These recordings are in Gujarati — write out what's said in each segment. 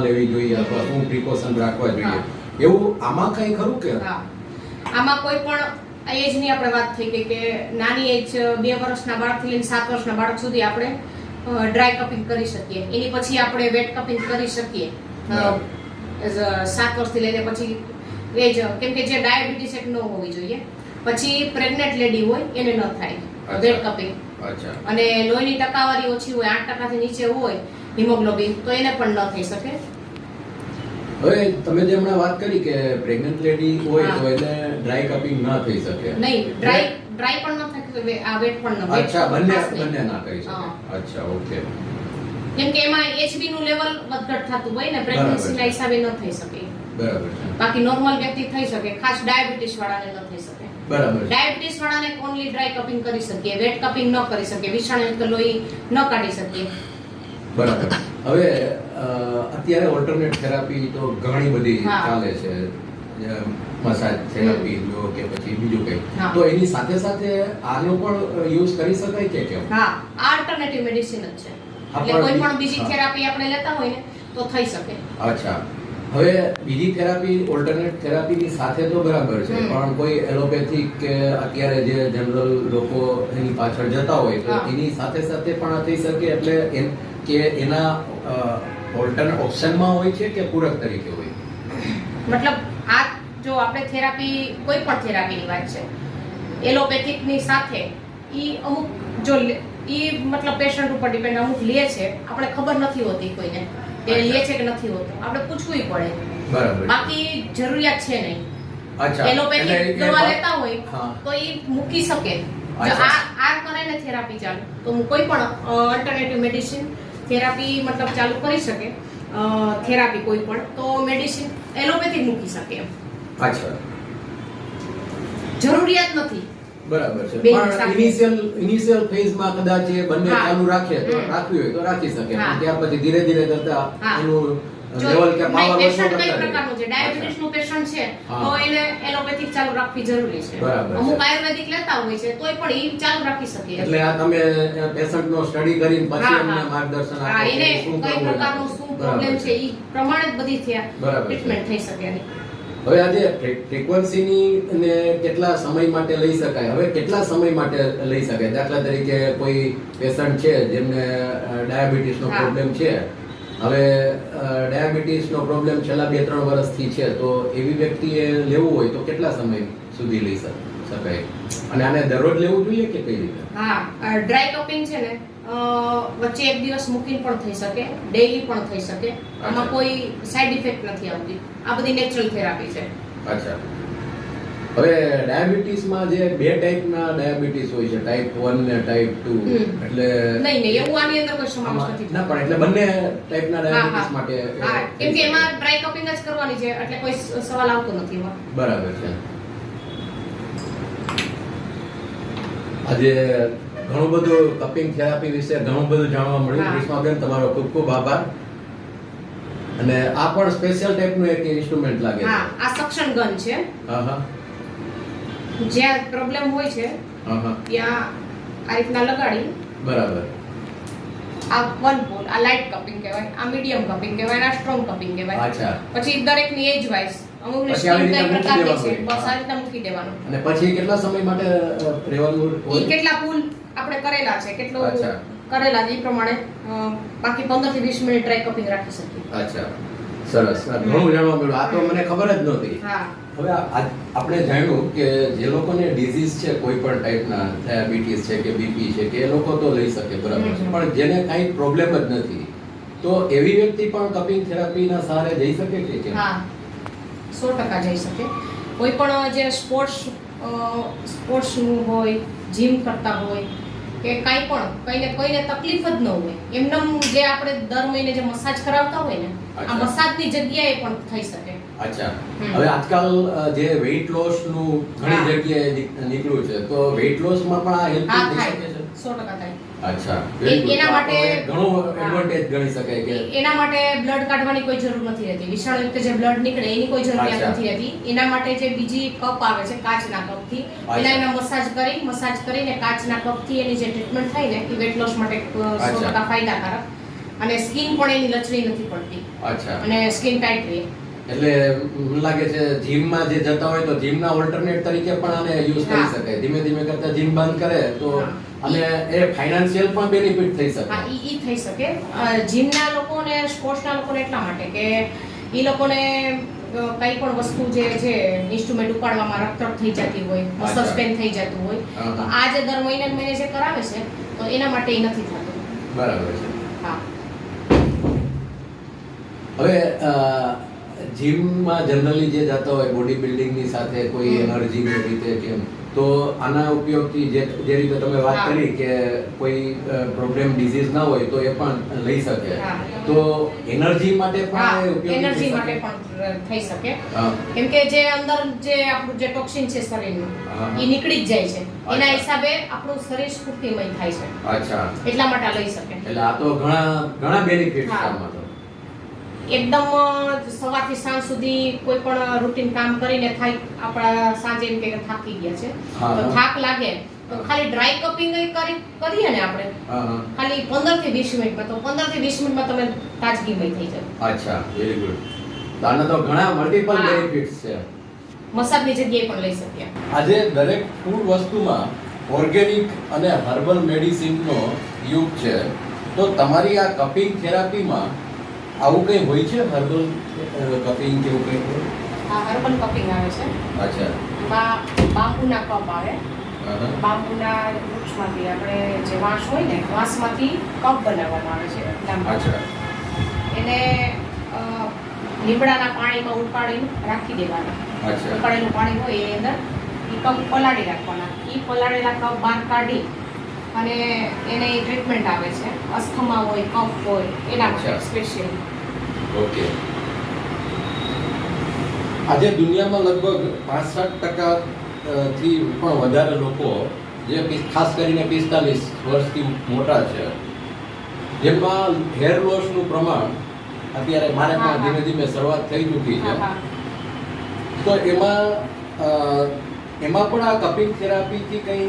લેવી જોઈએ અથવા શું પ્રિકોશન રાખવા જોઈએ એવું આમાં કઈ ખરું કે આમાં કોઈ પણ એજની આપણે વાત થઈ ગઈ કે નાની એજ 2 વર્ષના બાળકથી લઈને 7 વર્ષના બાળક સુધી આપણે ડ્રાય કપિંગ કરી શકીએ. એની પછી આપણે વેટ કપિંગ કરી શકીએ 7 વર્ષથી લઈને પછી એજ, કેમ કે જે ડાયાબિટીસ એક ન હોવી જોઈએ. પછી પ્રેગ્નેન્ટ લેડી હોય એને ન થાય વેટ કપિંગ. અને લોહીની ટકાવારી ઓછી હોય 8% થી નીચે હોય હિમોગ્લોબિન તો એને પણ ન થઈ શકે. હવે તમે જે હમણાં વાત કરી કે પ્રેગ્નન્ટ લેડી હોય તો એને ડ્રાય કપિંગ ન થઈ શકે. નહીં, ડ્રાય પણ ન થાય, આ વેટ પણ ન. અચ્છા, બંને ના કરી શકે. અચ્છા, ઓકે. કેમ કે એમાં HB નું લેવલ વધઘટ થતું હોય ને, પ્રેગ્નન્સી ના હિસાબે ન થઈ શકે. બરાબર છે. બાકી નોર્મલ વ્યક્તિ થઈ શકે, ખાસ ડાયાબિટીસ વાળાને ન થઈ શકે. બરાબર. ડાયાબિટીસ વાળાને ઓનલી ડ્રાય કપિંગ કરી શકીએ, વેટ કપિંગ ન કરી શકીએ, વિષાણુયુક્ત લોહી ન કાઢી શકીએ. બરાબર. હવે અત્યારે ઓલ્ટરનેટ થેરાપી તો ઘણી બધી ચાલે છે, મસાજ થેરાપી જો કે પછી બીજું કંઈ, તો એની સાથે સાથે આનો પણ યુઝ કરી શકાય કે કેમ? હા, આ આલ્ટરનેટિવ મેડિસિન જ છે. એટલે કોઈ પણ બીજી થેરાપી આપણે લેતા હોય ને તો થઈ શકે. અચ્છા. હવે બીજી થેરાપી, ઓલ્ટરનેટ થેરાપીની સાથે તો બરાબર છે, પણ કોઈ એલોપેથિક કે અત્યારે જે જનરલ લોકો એની પાછળ જતા હોય તો એની સાથે સાથે પણ આ થઈ શકે, એટલે કે એના ઓલ્ટરનેટ ઓપ્શનમાં હોય છે કે પૂરક તરીકે હોય? મતલબ આ જો આપણે થેરાપી, કોઈ પણ થેરાપીની વાત છે, એલોપેથિકની સાથે ઈ અમુક જો ઈ મતલબ પેશન્ટ ઉપર ડિપેન્ડ, અમુક લે છે, આપણે ખબર નથી હોતી કોઈને કે લે છે કે નથી હોતું, આપણે પૂછવું પડે. બરાબર. બાકી જરૂરિયાત છે નહીં. અચ્છા, એલોપેથિક દવા લેતા હોય તો ઈ મૂકી શકે. જો આ કરે ને થેરાપી ચાલુ, તો કોઈ પણ ઓલ્ટરનેટિવ મેડિસિન થેરાપી મતલબ ચાલુ કરી શકે. થેરાપી કોઈ પણ તો મેડિસિન એલોપેથિક મૂકી શકે એમ. અચ્છા, જરૂરિયાત નથી. બરાબર છે. પણ ઇનિશિયલ ફેઝમાં કદાચ એ બંને ચાલુ રાખે તો રાખવી હોય તો રાખી શકે, પણ ત્યાર પછી ધીરે ધીરે કરતા એનું લેવલ કે પાવર પેશન્ટ કઈ પ્રકારનું છે, ડાયાબિટીસ નું પેશન્ટ છે તો એને એલોપેથિક ચાલુ રાખવી જરૂરી છે. અમુક આયુર્વેદિક લેતા હોય છે તોય પણ એ ચાલુ રાખી શકે. એટલે આ તમે પેશન્ટ નો સ્ટડી કરીને પછી એમને માર્ગદર્શન આપો એને કઈ પ્રકારનું શું પ્રોબ્લેમ છે એ પ્રમાણે જ બધી ટ્રીટમેન્ટ થઈ શકે. હવે આજે ફ્રીક્વન્સીની ને કેટલા સમય માટે લઈ શકાય, હવે કેટલા સમય માટે લઈ શકાય? દાખલા તરીકે કોઈ પેશન્ટ છે જેમને ડાયાબિટીસનો પ્રોબ્લેમ છે, હવે ડાયાબિટીસનો પ્રોબ્લેમ છેલ્લા 2-3 વર્ષથી છે, તો એવી વ્યક્તિએ લેવું હોય તો કેટલા સમય સુધી લઈ શકાય? અને આને દરરોજ લેવું જોઈએ કે કઈ રીતે? હા, ડ્રાય કપિંગ છે ને વચ્ચે એક દિવસ મૂકીને પણ થઈ શકે, ડેઈલી પણ થઈ શકે. આમાં કોઈ સાઈડ ઇફેક્ટ નથી આવતી. આ બધી નેચરલ થેરાપી છે. અચ્છા. હવે ડાયાબિટીસમાં જે 2 ટાઈપના ડાયાબિટીસ હોય છે, ટાઈપ 1 ને ટાઈપ 2, એટલે નહીં એવું આની અંદર કોઈ સમાવેશ નથી. ના, પણ એટલે બંને ટાઈપના ડાયાબિટીસ માટે કેમ કે એમાં ડ્રાય કપિંગ જ કરવાની છે, એટલે કોઈ સવાલ આવતો નથી એમાં. બરાબર છે. આજે ઘણું બધું કપિંગ થેરાપી વિશે ઘણું બધું જાણવા મળ્યું. ક્રિષ્માબેન, તમારો ખૂબ ખૂબ આભાર. અને આ પણ સ્પેશિયલ ટાઈપનું એક ઇન્સ્ટ્રુમેન્ટ લાગે છે. હા, આ સક્શન ગન છે. જ્યાં પ્રોબ્લેમ હોય છે ત્યાં આ રીતના લગાડી. બરાબર. આ વન પોલ, આ લાઇટ કપિંગ કહેવાય, આ મીડિયમ કપિંગ કહેવાય, આ સ્ટ્રોંગ કપિંગ કહેવાય. અચ્છા. પછી દરેકની એજ વાઇઝ અમુકને સ્ટીમ કઈ પ્રકારની છે, બસ આ રીતના મૂકી દેવાનું. અને પછી કેટલા સમય માટે રહેવાનું? ઈ કેટલા પુલ આપણે કરેલા છે, કેટલો કરેલા છે એ પ્રમાણે બાકી 15 થી 20 મિનિટ ડ્રાય કપિંગ રાખી શકીએ. અચ્છા, સરસ. ઘણું જાણવા મળ્યું. આ તો મને ખબર જ નહોતી. હા. હવે આપણે જાણ્યું કે જે લોકોને ડિઝીઝ છે, કોઈ પણ ટાઈપના, ડાયાબિટીસ છે કે બીપી છે કે એ લોકો તો લઈ શકે, બરાબર છે, પણ જેને કાંઈ પ્રોબ્લેમ જ નથી તો એવી વ્યક્તિ પણ કપિંગ થેરાપીના સહારે જઈ શકે કે? હા, 100% જઈ શકે. કોઈ પણ જે સ્પોર્ટ્સનું હોય, જીમ કરતા હોય કે કાંઈ પણ કોઈને તકલીફ જ ન હોય, એમને જે આપણે દર મહિને જે મસાજ કરાવતા હોય ને, આ મસાજની જગ્યાએ પણ થઈ શકે. અચ્છા. હવે આજકાલ જે વેઇટ લોસ નું ઘણી જગ્યાએ નીકળ્યું છે, તો વેઇટ લોસ માં પણ આ હેલ્પ થઈ શકે છે? 100% થાય. અચ્છા, એના માટે ઘણો એડવાન્ટેજ ગણી શકાય કે એના માટે બ્લડ કાઢવાની કોઈ જરૂર નથી રહેતી. વિષાણુયુક્ત જે બ્લડ નીકળે એની કોઈ જરૂરિયાત નથી રહેતી. એના માટે જે બીજી કપ આવે છે કાચના કપથી, એના મસાજ કરીને કાચના કપથી એની જે ટ્રીટમેન્ટ થાય ને એ વેટ લોસ માટે 100% ફાયદાકારક. અને સ્કિન પણ એની લચરી નથી પડતી અચ્છા, અને સ્કિન ટાઈટ રહે. એટલે મને લાગે છે જીમમાં જે જતા હોય તો જીમના ઓલ્ટરનેટ તરીકે પણ આને યુઝ કરી હા. શકાય. ધીમે ધીમે કરતા જીમ બંધ કરે તો હા. અને એ ફાઇનાન્શિયલ પણ બેનિફિટ થઈ શકે. હા, ઈ થઈ શકે. જીમના લોકોને, સ્પોર્ટ્સના લોકોને એટલા માટે કે ઈ લોકોને કઈ પણ વસ્તુ જે છે ઇન્સ્ટ્રુમેન્ટ ઉપાડવામાં રક્તરક્ત થઈ જતી હોય, મસલ અચ્છા. સ્પેન થઈ જતું હોય, હા. તો આ જે દર મહિને ને મહિને જે કરાવે છે તો એના માટે ઈ નથી થતું. બરાબર છે. હા. હવે જીમમાં જનરલી જે જતા હોય બોડી બિલ્ડિંગની સાથે કોઈ એનર્જીની રીતે કેમ, તો આના ઉપયોગથી જે રીતે તમે વાત હા. કરી કે કોઈ પ્રોબ્લેમ ડિઝીઝ ના હોય તો એ પણ લઈ શકે. હા. તો એનર્જી માટે પણ હા, એ ઉપયોગી થઈ એનર્જી શકે? માટે પણ થઈ શકે. હા. કેમ કે જે અંદર જે આપણું જે ટોક્સિન છે શરીરનું હા. એ નીકળી જ જાય છે. એના અચ્છા. હિસાબે આપણું શરીર સ્ફૂર્તિમય થાય છે. અચ્છા, એટલા માટે આ લઈ શકે. એટલે આ તો ઘણા બેનિફિટ્સ હા. આમાં તો. એકદમ સવારથી સાંજ સુધી કોઈ પણ રૂટીન કામ કરીને થાય, આપણા સાંજે એમ કે થાકી ગયા છે હા. તો થાક લાગે તો ખાલી ડ્રાય કપિંગ કરીએ ને આપણે હા, હા. ખાલી 15 થી 20 મિનિટમાં, તો 15 થી 20 મિનિટમાં તમે તાજગીમય થઈ જાવ. અચ્છા, વેરી ગુડ. તો આના તો ઘણા મલ્ટિપલ હા. બેનિફિટ્સ છે. મસાજની જગ્યાએ પણ લઈ શકીએ. આજે દરેક ફૂડ વસ્તુમાં ઓર્ગેનિક અને હર્બલ મેડિસિનનો યુગ છે, તો તમારી આ કપિંગ થેરાપીમાં આવું કંઈ હોય છે? હર્બલ કપિંગ કે એવું કંઈ હોય? આ હર્બલ કપિંગ આવે છે. અચ્છા. એમાં બાંબુના કપ આવે. હા, હા. બાંબુના વૃક્ષમાંથી આપણે જે વાંસ હોય ને, વાંસમાંથી કપ બનાવવામાં આવે છે લાંબા. અચ્છા. એને લીમડાના પાણીમાં ઉકાળીને રાખી દેવાના. અચ્છા. ઉકાળેલું પાણી હોય એની અંદર એ કપ પલાળી રાખવાના. એ પલાળેલા કપ બહાર કાઢી અને એને ટ્રીટમેન્ટ આવે છે. અસ્થમા હોય, કફ હોય, એના માટે અચ્છા. સ્પેશિયલ. ઓકે. આજે દુનિયામાં લગભગ 65% થી પણ વધારે લોકો જે ખાસ કરીને 45 વર્ષથી મોટા છે, જેમાં હેર લોસનું પ્રમાણ અત્યારે મારે હા, પણ હા. ધીમે ધીમે શરૂઆત થઈ ચૂકી છે. હા, હા. તો એમાં પણ આ કપિંગ થેરાપીથી કંઈ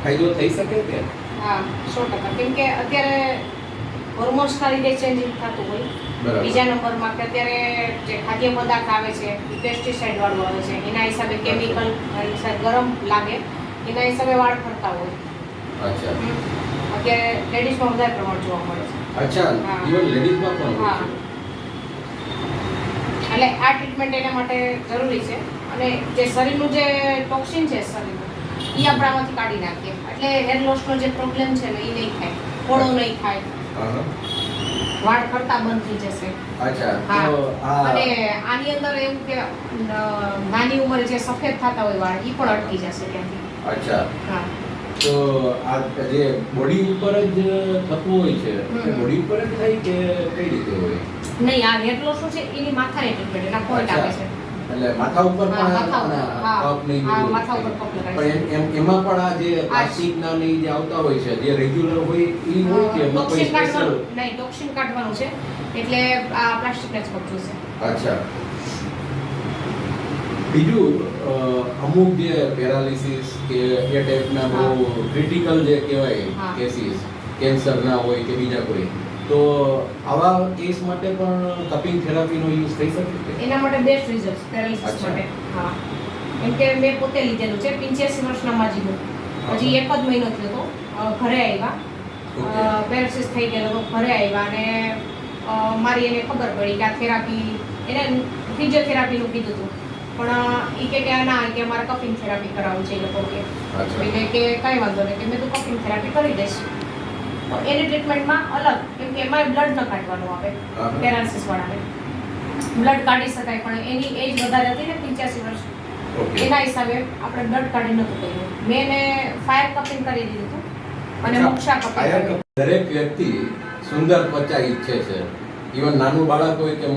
ફાયદો થઈ શકે કે? હા, 100%. કેમ કે અત્યારે હોર્મોન્સના લીધે ચેન્જિંગ થતું હોય. બરાબર. બીજા નંબરમાં કે અત્યારે જે ખાદ્ય પદાર્થ આવે છે એ પેસ્ટિસાઇડ વાળું આવે છે, એના હિસાબે કેમિકલ ગરમ લાગે, એના હિસાબે વાળ ખરતા હોય. અચ્છા. અત્યારે લેડીઝમાં વધારે પ્રમાણ જોવા મળે છે. અચ્છા, હા. ઇવન લેડીઝમાં પણ હોય હા. છે. એટલે આ ટ્રીટમેન્ટ એના માટે જરૂરી છે. અને જે શરીરનું જે ટોક્સિન છે શરીરનું, એ આપણે આમાંથી કાઢી નાખીએ એટલે હેર લોસનો જે પ્રોબ્લેમ છે ને એ નહીં થાય, ફોડો નહીં થાય, હા, હા. વાળ ખરતા બંધ થઈ જશે. અચ્છા, હા. તો અને આની અંદર એવું કે નાની ઉંમરે જે સફેદ થતા હોય વાળ, એ પણ અટકી જશે ત્યાંથી. અચ્છા, હા. તો આ જે બોડી ઉપર જ થતું હોય છે, બોડી ઉપર જ થાય કે કઈ રીતે હોય? નહીં, આ હેર લોસ છે એની માથાની ટ્રીટમેન્ટ, એના પોઈન્ટ આવે છે. એટલે માથા ઉપર હા, પણ માથા ઉપર. હા. કપ ને એવું હા, બધું માથા ઉપર થાય. કપ લગાય પણ એમાં પણ આ જે પ્લાસ્ટિકના ને ઈ જે આવતા હોય છે, જે રેગ્યુલર હોય ઈ હોય કે એમાં કોઈ ટોક્સિન સ્પેશિયલ? કાઢવાનું નહીં, ટોક્સિન કાઢવાનું છે એટલે આ પ્લાસ્ટિકના જ કપ જોશે. અચ્છા. બીજું અમુક જે પેરાલિસિસ કે એ ટાઈપના બહુ ક્રિટિકલ જે કહેવાય હા. કેસીસ, કેન્સરના હોય કે બીજા કોઈ, તો આવા કેસ માટે પણ કપિંગ થેરાપીનો યુઝ થઈ શકે છે? એના માટે બેસ્ટ રિઝલ્ટ પેરાલિસિસ અચ્છા. માટે. હા, કેમ કે મેં પોતે લીધેલું છે. 85 વર્ષના માજીનું, હજી 1 જ મહિનો થયો હતો. ઘરે આવ્યા, Okay. પેરાલિસિસ થઈ ગયેલો તો ઘરે આવ્યા અને મારી એને ખબર પડી કે આ થેરાપી, એને ફિઝિયોથેરાપીનું કીધું હતું, પણ એ કે ના, કે અમારે કપિંગ થેરાપી કરાવવું છે એ લોકો કે. અચ્છા. એટલે કે કાંઈ વાંધો નહીં, કે મેં તો કપિંગ થેરાપી કરી દઈશ. તો એની ટ્રીટમેન્ટમાં અલગ, કેમ કે એમાં બ્લડ ન કાઢવાનું આવે હા. પેરાલિસિસ વાળાને. બ્લડ કાઢી શકાય પણ એની એજ વધારે હતી ને 85 વર્ષ, Okay. એના હિસાબે આપણે બ્લડ કાઢી નહોતું કર્યું. મેં એને ફાયર કપિંગ કરી દીધું હતું અને અચ્છા, મોક્ષા કપિંગ ફાયર કરી. કપ- દરેક વ્યક્તિ સુંદર ત્વચા ઈચ્છે છે. ઇવન નાનું બાળક હોય કે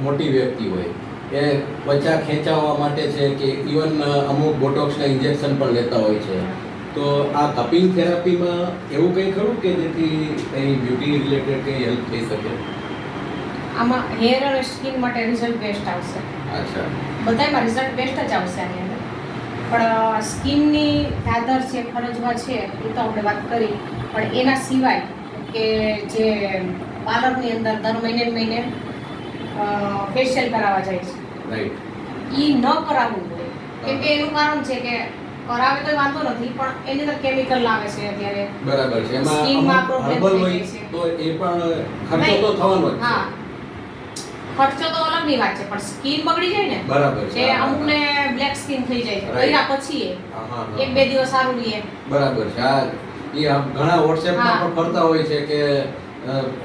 મોટી વ્યક્તિ હોય, એ ત્વચા ખેંચાવવા માટે છે કે ઇવન અમુક બોટોક્સના ઇન્જેક્શન પણ લેતા હોય છે. તો આ કપિંગ થેરાપીમાં એવું કંઈ ખરું કે જેથી કંઈ બ્યુટી રિલેટેડ કંઈ હેલ્પ થઈ શકે? આમાં હેર અને સ્કિન માટે રિઝલ્ટ બેસ્ટ આવશે. અચ્છા. બધાયમાં રિઝલ્ટ બેસ્ટ જ આવશે આની અંદર. પણ સ્કિનની દાદર છે, ખરજવા છે, એ તો આપણે વાત કરી, પણ એના સિવાય કે જે પાર્લરની અંદર દર મહિને ને મહિને ફેશિયલ કરાવવા જાય છે. રાઈટ. ઈ ન કરાવવું જોઈએ, કેમ કે એનું કારણ છે કે કરાવે તો વાંધો નથી, પણ એની અંદર કેમિકલ આવે છે અત્યારે. બરાબર છે. સ્કિનમાં એમાં પ્રોબ્લેમ હર્બલ થઈ હોય જાય છે. તો એ પણ ખર્ચો તો થવાનો જ છે. હા, ખર્ચો તો અલગની વાત છે, પણ સ્કિન બગડી જાય ને. બરાબર છે. જે અમુકને બ્લેક સ્કિન થઈ જાય છે, Right. કર્યા પછી હા, હા, હા. એક બે દિવસ સારું રહીએ. બરાબર છે. આ ઘણા વોટ્સએપમાં હા. પણ ફરતા હોય છે કે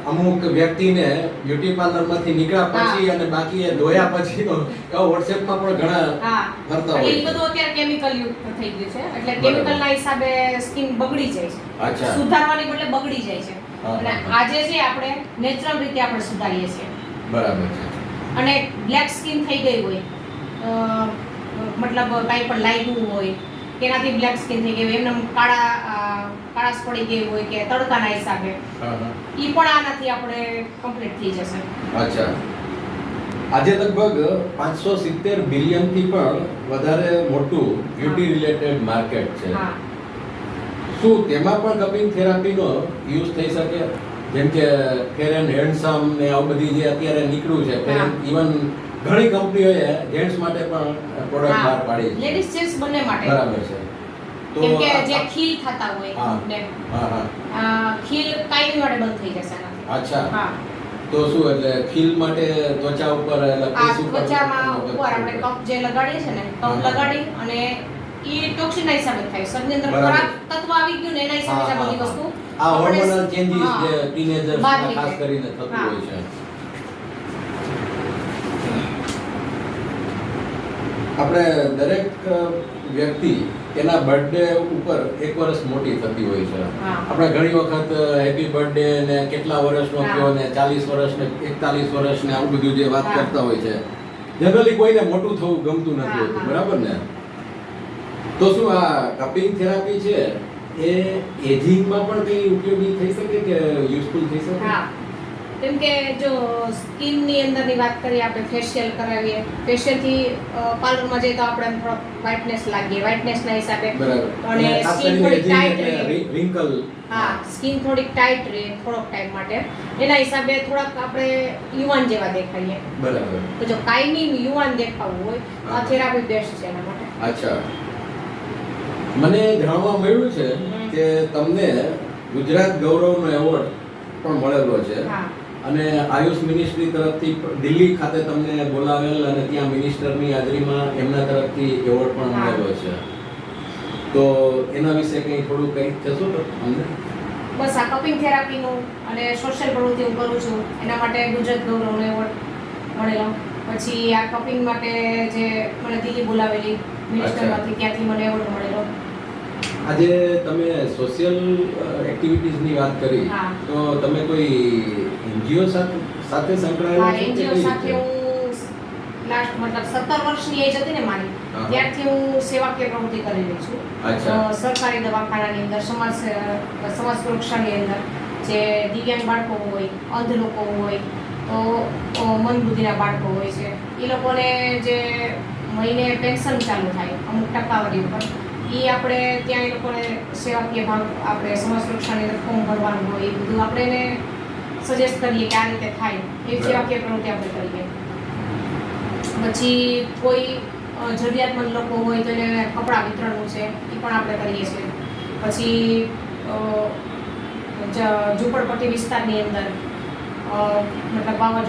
અમુક વ્યક્તિને બ્યુટી પાર્લરમાંથી નીકળ્યા પછી અને બાકી એ ધોયા પછી એવા વોટ્સએપમાં પણ ઘણા હા, ફરતા એટલે હોય એ છે. બધું અત્યારે કેમિકલ યુક્ત થઈ ગયું છે, એટલે બરાબર. કેમિકલના હિસાબે સ્કિન બગડી જાય છે. અચ્છા. સુધારવાની બદલે બગડી જાય છે. હા, અને હા, હા. આજે છે આપણે નેચરલ રીતે આપણે સુધારીએ છીએ. બરાબર છે. અને બ્લેક સ્કિન થઈ ગઈ હોય, મતલબ કાંઈ પણ લાગ્યું હોય તેનાથી બ્લેક સ્કિન થઈ ગઈ હોય, એમને કાળાશ પડી ગઈ હોય કે તડકાના હિસાબે, હા, હા. ઈ પણ આનાથી આપણે કમ્પ્લીટ થઈ જશે. અચ્છા. આજે લગભગ 570 બિલિયન થી પણ વધારે મોટું બ્યુટી રિલેટેડ માર્કેટ છે. હા, શું તેમાં પણ કપિંગ થેરાપીનો યુઝ થઈ શકે? જેમ કે ફેર એન્ડ હેન્ડસમ ને આવું બધી જે અત્યારે નીકળ્યું છે, હા. ઇવન ઘણી કંપનીઓએ જેન્ટ્સ માટે પણ પ્રોડક્ટ બહાર પાડી છે. લેડીઝ જેન્ટ્સ બંને માટે. બરાબર છે. તો કેમ કે જે આ- ખીલ થતા હોય હા. ને, હા, હા. ખીલ કાયમી માટે બંધ થઈ જશે આનાથી. અચ્છા. હા, તો શું એટલે ખીલ માટે ત્વચા ઉપર એટલે આ face ઉપર ત્વચામાં ઉપર આપણે કપ જે લગાડીએ છે ને, હા, કપ હા. લગાડી અને ઈ ટોક્સિનના હિસાબે થાય. શરીરની અંદર બરાબર. ખરાબ તત્વ આવી ગયું ને એના હિસાબે આ બધી વસ્તુ આ આપણે- હોર્મોનલ ચેન્જીસ હા, જે ટીનેજર્સ બહાર ખાસ નીકળે. કરીને થતું હા. હોય છે. આપણે દરેક વ્યક્તિ તેના બર્થડે ઉપર એક વર્ષ મોટી થતી હોય છે. હા. આપણે ઘણી વખત હેપી બર્થડે ને કેટલા વર્ષનો હા. થયો ને 40 વર્ષ ને 41 વર્ષ ને આવું બધું જે વાત હા. કરતા હોય છે, જનરલી કોઈને મોટું થવું ગમતું નથી હા, હોતું. હા. બરાબર ને? તો શું આ કપિંગ થેરાપી છે એ એજિંગમાં પણ કઈ ઉપયોગી થઈ શકે કે યુઝફુલ થઈ શકે? હા, કેમ કે જો સ્કિનની અંદરની વાત કરીએ, આપણે ફેશિયલ કરાવીએ, ફેશિયલથી પાર્લરમાં જઈએ તો આપણે એમ થોડોક વ્હાઇટનેસ લાગીએ, વ્હાઇટનેસના હિસાબે. બરાબર. અને ખાસ સ્કિન કરીને થોડી aging ટાઈટ એટલે રહે. wrinkle. હા, સ્કિન થોડીક ટાઈટ રહે થોડોક ટાઈમ માટે, એના હિસાબે થોડાક આપણે યુવાન જેવા દેખાઈએ. બરાબર. તો જો કાયમી યુવાન દેખાવું હોય તો આ હા. થેરાપી બેસ્ટ છે એના માટે. અચ્છા. મને જાણવા મળ્યું છે કે તમને ગુજરાત ગૌરવનો એવોર્ડ પણ મળેલો છે. હા, અને આયુષ મિનિસ્ટ્રી તરફથી દિલ્હી ખાતે તમને બોલાવેલ અને ત્યાં મિનિસ્ટરની હાજરીમાં એમના તરફથી એવોર્ડ પણ હા. મળેલો છે. તો એના વિશે કંઈ થોડું કંઈ કહેશો તો અમને? બસ આ કપિંગ થેરાપીનું અને સોશિયલ પ્રવૃત્તિ હું કરું છું એના માટે ગુજરાત ગૌરવનો એવોર્ડ મળેલો. પછી આ કપિંગ માટે જે મને દિલ્હી બોલાવેલી મિનિસ્ટરમાંથી, ત્યાંથી મને એવોર્ડ મળેલો. આજે તમે સોશિયલ એક્ટિવિટીઝની વાત કરી, હા. તો તમે કોઈ એનજીઓ સાથે સંકળાયેલા હા, છો કે એનજીઓ કઈ સાથે રીતે? હું લાસ્ટ મતલબ 17 વર્ષની એજ હતી ને મારી, હા. ત્યારથી હું સેવાકીય પ્રવૃત્તિ કરી રહી છું. અચ્છા. સરકારી દવાખાનાની અંદર, સમાજ સુરક્ષાની અંદર જે દિવ્યાંગ બાળકો હોય, અંધ લોકો હોય, તો મંદબુદ્ધિના બાળકો હોય છે, એ લોકોને જે મહિને પેન્શન ચાલુ થાય અમુક ટકાવારી ઉપર, એ આપણે ત્યાં એ લોકોને સેવાકીય ભાગ આપણે સમાજ સુરક્ષાની અંદર ફોર્મ ભરવાનું હોય, એ બધું આપણે એને સજેસ્ટ કરીએ કે આ રીતે થાય, એ સેવાકીય પ્રવૃત્તિ આપણે કરીએ. પછી કોઈ જરૂરિયાતમંદ લોકો હોય તો એને કપડાં વિતરણનું છે, એ પણ આપણે કરીએ છીએ. પછી ઝૂંપડપટ્ટી વિસ્તારની અંદર મતલબ વાવાઝોડું